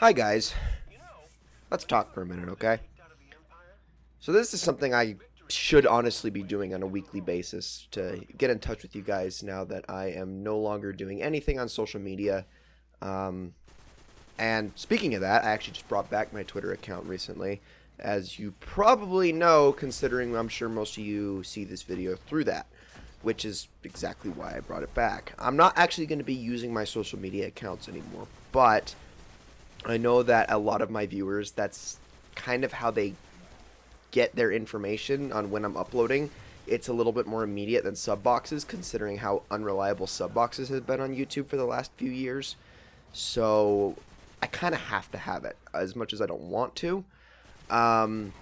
Hi guys, let's talk for a minute, okay? So this is something I should honestly be doing on a weekly basis to get in touch with you guys now that I am no longer doing anything on social media. Um, and speaking of that, I actually just brought back my Twitter account recently, as you probably know, considering I'm sure most of you see this video through that, which is exactly why I brought it back. I'm not actually going to be using my social media accounts anymore, but I know that a lot of my viewers, that's kind of how they get their information on when I'm uploading. It's a little bit more immediate than sub boxes, considering how unreliable sub boxes have been on YouTube for the last few years. So I kind of have to have it, as much as I don't want to. Um,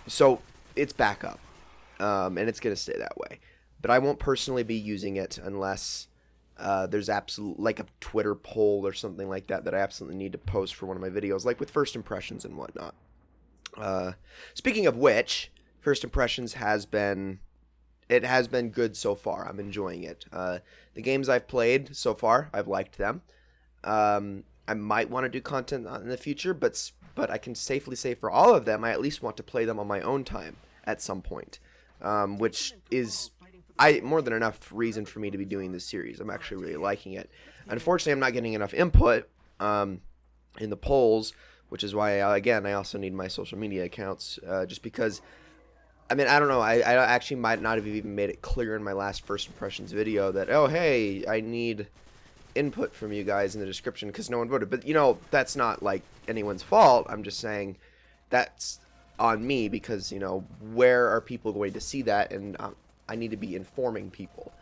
so it's back up, and it's going to stay that way. But I won't personally be using it unless there's absolute, like a Twitter poll or something like that that I absolutely need to post for one of my videos, like with first impressions and whatnot. Speaking of which, first impressions has been good so far. I'm enjoying it. The games I've played so far, I've liked them. I might want to do content in the future, but I can safely say for all of them, I at least want to play them on my own time at some point, which is more than enough reason for me to be doing this series. I'm actually really liking it. Unfortunately, I'm not getting enough input in the polls, which is why, again, I also need my social media accounts, just because, I mean, I don't know, I actually might not have even made it clear in my last first impressions video that, oh, hey, I need input from you guys in the description because no one voted. But, you know, that's not, like, anyone's fault. I'm just saying that's on me because, you know, where are people going to see that? And I need to be informing people.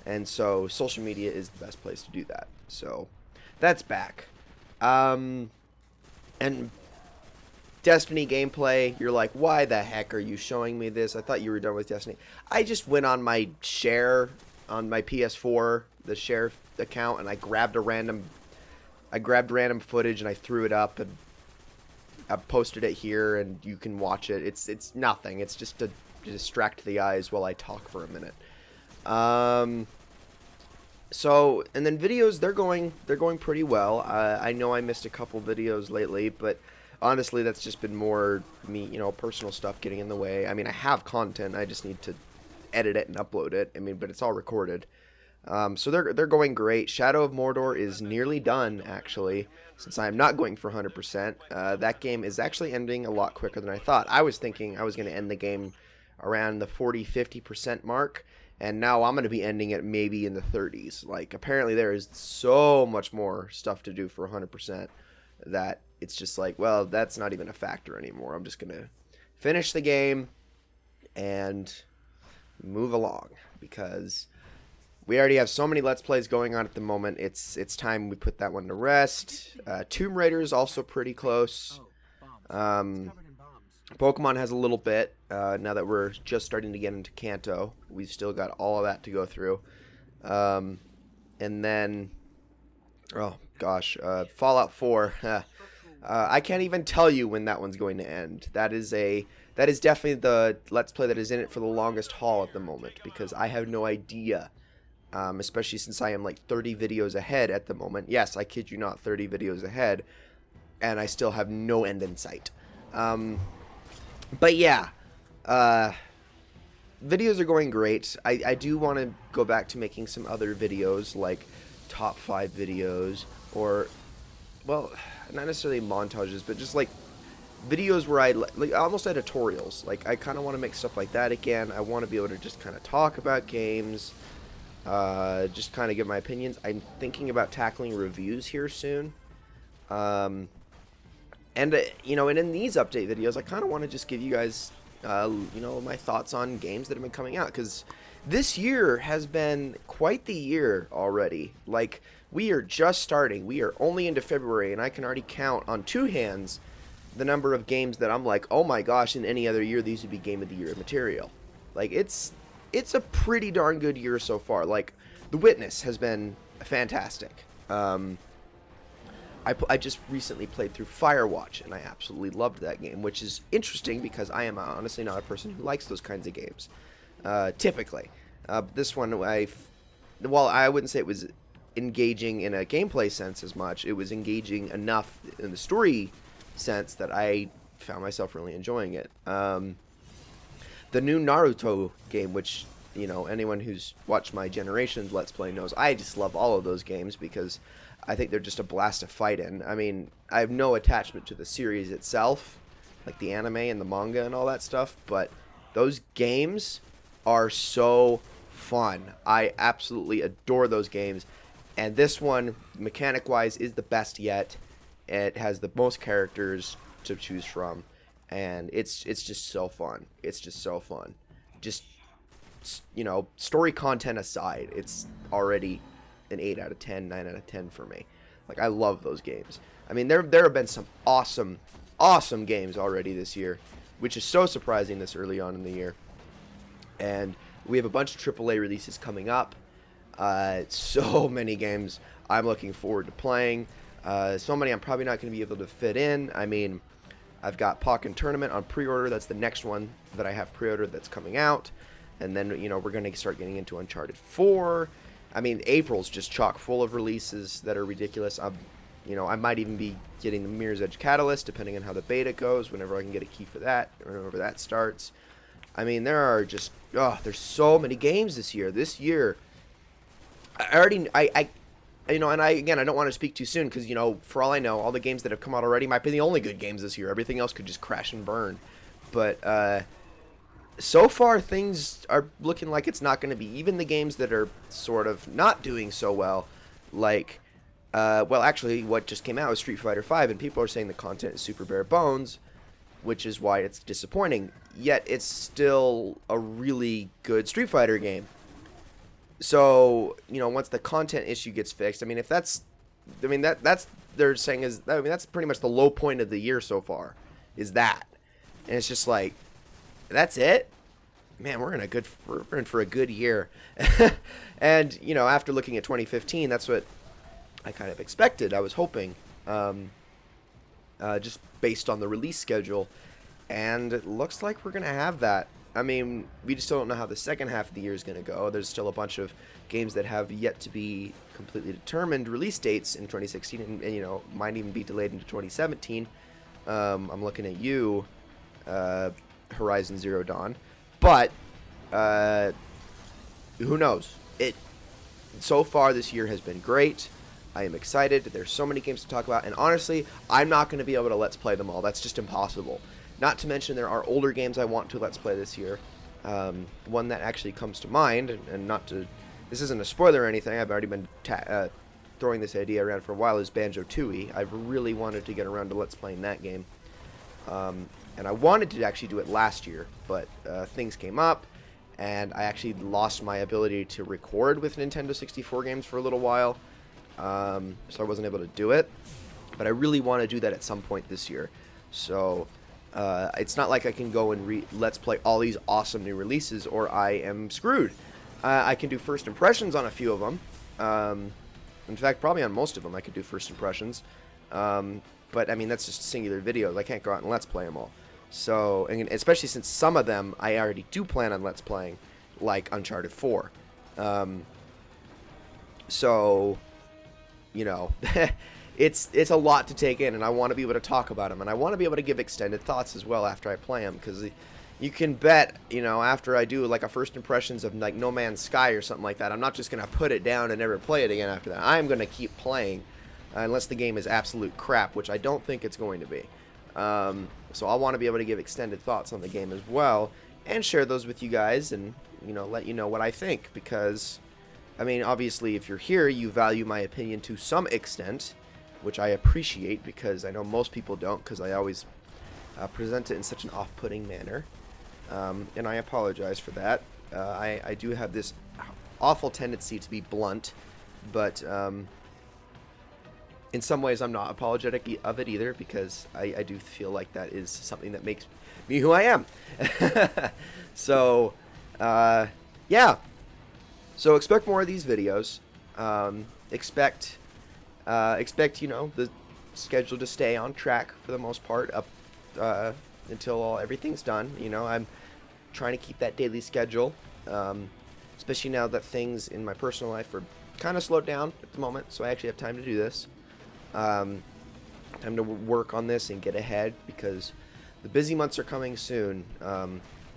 And so social media is the best place to do that. So that's back. And Destiny gameplay, you're like, why the heck are you showing me this? I thought you were done with Destiny. I just went on my share on my PS4, the share account, and I grabbed random footage and I threw it up and I posted it here and you can watch it. It's nothing. It's just to distract the eyes while I talk for a minute. So, and then videos, they're going pretty well. I know I missed a couple videos lately, but honestly, that's just been more me, you know, personal stuff getting in the way. I mean, I have content, I just need to edit it and upload it. I mean, but it's all recorded. So they're going great. Shadow of Mordor is nearly done, actually, since I'm not going for 100%. That game is actually ending a lot quicker than I thought. I was thinking I was going to end the game around the 40-50% mark, and now I'm going to be ending it maybe in the 30s. Like, apparently there is so much more stuff to do for 100% that it's just like, well, that's not even a factor anymore. I'm just going to finish the game and move along because we already have so many Let's Plays going on at the moment. It's time we put that one to rest. Tomb Raider is also pretty close. Pokemon has a little bit, now that we're just starting to get into Kanto. We've still got all of that to go through. And then, oh gosh, Fallout 4. I can't even tell you when that one's going to end. That is definitely the Let's Play that is in it for the longest haul at the moment, because I have no idea. Especially since I am like 30 videos ahead at the moment. Yes, I kid you not, 30 videos ahead, and I still have no end in sight. But yeah, videos are going great. I do want to go back to making some other videos, like top 5 videos, or, well, not necessarily montages, but just like videos where I, like almost editorials. Like, I kind of want to make stuff like that again. I want to be able to just kind of talk about games, just kind of give my opinions. I'm thinking about tackling reviews here soon. And, you know, and in these update videos, I kind of want to just give you guys, you know, my thoughts on games that have been coming out. Because this year has been quite the year already. Like, we are just starting. We are only into February, and I can already count on 2 hands the number of games that I'm like, oh my gosh, in any other year, these would be Game of the Year material. Like, it's a pretty darn good year so far. Like, The Witness has been fantastic. I just recently played through Firewatch, and I absolutely loved that game, which is interesting because I am honestly not a person who likes those kinds of games, typically. This one, well, I wouldn't say it was engaging in a gameplay sense as much. It was engaging enough in the story sense that I found myself really enjoying it. The new Naruto game, which, you know, anyone who's watched my Generations Let's Play knows, I just love all of those games because I think they're just a blast to fight in. I mean, I have no attachment to the series itself, like the anime and the manga and all that stuff, but those games are so fun. I absolutely adore those games, and this one, mechanic-wise, is the best yet. It has the most characters to choose from, and it's just so fun. It's just so fun. Just, you know, story content aside, it's already an 8 out of 10, 9 out of 10 for me. Like, I love those games. I mean, there have been some awesome games already this year, which is so surprising this early on in the year. And we have a bunch of AAA releases coming up. So many games I'm looking forward to playing. So many I'm probably not going to be able to fit in. I mean, I've got Pokken Tournament on pre-order. That's the next one that I have pre-ordered that's coming out. And then, you know, we're going to start getting into Uncharted 4. I mean, April's just chock full of releases that are ridiculous. You know, I might even be getting the Mirror's Edge Catalyst, depending on how the beta goes, whenever I can get a key for that, or whenever that starts. I mean, there are just, there's so many games this year. This year, you know, and I don't want to speak too soon because, you know, for all I know, all the games that have come out already might be the only good games this year. Everything else could just crash and burn. But so far, things are looking like it's not going to be. Even the games that are sort of not doing so well, like, well, actually, what just came out was Street Fighter V, and people are saying the content is super bare bones, which is why it's disappointing. Yet it's still a really good Street Fighter game. So, you know, once the content issue gets fixed, I mean, if that's, I mean, that's they're saying is, I mean, that's pretty much the low point of the year so far, is that. And it's just like, that's it? Man, we're in for a good year. And, you know, after looking at 2015, that's what I kind of expected. I was hoping, just based on the release schedule. And it looks like we're going to have that. I mean, we just still don't know how the second half of the year is going to go. There's still a bunch of games that have yet to be completely determined release dates in 2016, and you know, might even be delayed into 2017. I'm looking at you, Horizon Zero Dawn, but who knows? So far this year has been great. I am excited. There's so many games to talk about, and honestly, I'm not going to be able to let's play them all. That's just impossible. Not to mention there are older games I want to let's play this year. One that actually comes to mind, and not to, this isn't a spoiler or anything, I've already been throwing this idea around for a while, is Banjo-Tooie. I've really wanted to get around to let's playing that game. And I wanted to actually do it last year, but things came up, and I actually lost my ability to record with Nintendo 64 games for a little while, so I wasn't able to do it. But I really want to do that at some point this year. So it's not like I can go and let's play all these awesome new releases, or I am screwed. I can do first impressions on a few of them. In fact, probably on most of them I could do first impressions. But I mean, that's just singular videos. I can't go out and let's play them all. So, and especially since some of them I already do plan on let's playing, like Uncharted 4. So, you know, it's a lot to take in, and I want to be able to talk about them, and I want to be able to give extended thoughts as well after I play them, because you can bet, you know, after I do like a first impressions of like No Man's Sky or something like that, I'm not just going to put it down and never play it again after that. I'm going to keep playing unless the game is absolute crap, which I don't think it's going to be. So I want to be able to give extended thoughts on the game as well, and share those with you guys, and, you know, let you know what I think, because, I mean, obviously if you're here, you value my opinion to some extent, which I appreciate, because I know most people don't, because I always present it in such an off-putting manner, and I apologize for that. I do have this awful tendency to be blunt, but in some ways I'm not apologetic of it either, because I do feel like that is something that makes me who I am. So, yeah. So expect more of these videos. Expect, you know, the schedule to stay on track for the most part up until everything's done. You know, I'm trying to keep that daily schedule, especially now that things in my personal life are kind of slowed down at the moment, so I actually have time to do this. Time to work on this and get ahead, because the busy months are coming soon,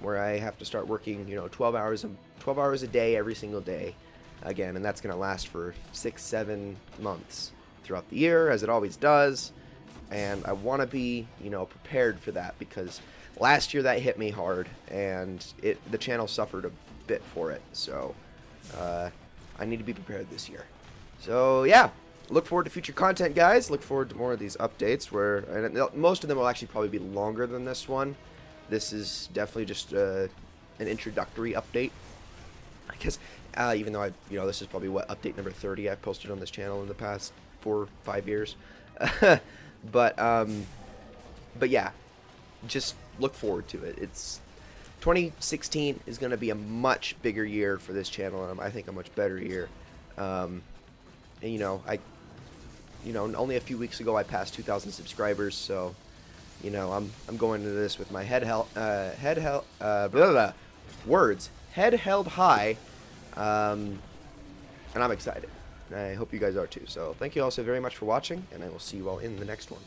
where I have to start working, 12 hours a day every single day again, and that's going to last for 6-7 months throughout the year, as it always does. And I want to be, prepared for that, because last year that hit me hard, and the channel suffered a bit for it. So I need to be prepared this year. So yeah, look forward to future content, guys. Look forward to more of these updates, and most of them will actually probably be longer than this one. This is definitely just an introductory update, I guess. Even though this is probably update number 30 I've posted on this channel in the past 4 or 5 years. But yeah, just look forward to it. 2016 is going to be a much bigger year for this channel, and I think a much better year. And only a few weeks ago I passed 2,000 subscribers, so I'm going into this with my head held high, and I'm excited. I hope you guys are too. So thank you all so very much for watching, and I will see you all in the next one.